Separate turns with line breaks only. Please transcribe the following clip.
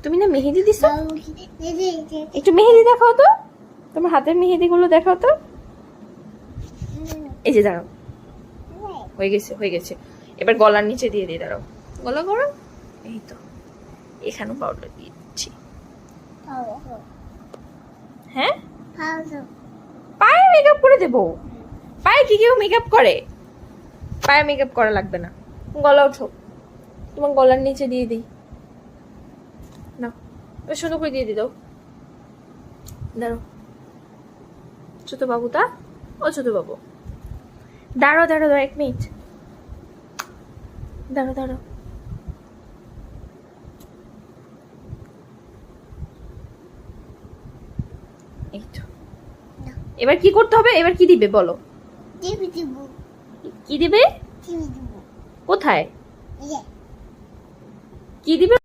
তুমি না মেহেদি দিছো, একটু মেহেদি দেখাও তো, তোমার হাতের মেহেদি গুলো দেখাও তো। এই যে দাঁড়াও, হয়ে গেছে হয়ে গেছে। এবার গলার নিচে দিয়ে দিই, দাঁড়াও গলা করো। এই তো এখানেও পাউডার দিয়ে দিচ্ছি। হ্যাঁ পায়ে মেকআপ করে দেবো? পায়ে কি কেউ মেকআপ করে? পায়ে মেকআপ করা লাগবে না, গলা ওঠো, তোমার গলার নিচে দিয়ে দিই না, সুন্দর করে দিয়ে দাও। দাঁড়ো ছোট বাবু, তা ও ছোট বাবু দাঁড়ো দাঁড়ো দাঁড়ো 1 মিনিট, দাঁড়ো দাঁড়ো। এই তো এবার কি করতে হবে, এবার কি দিবে বলো? কি দিবে? কোথায় কি দিবে?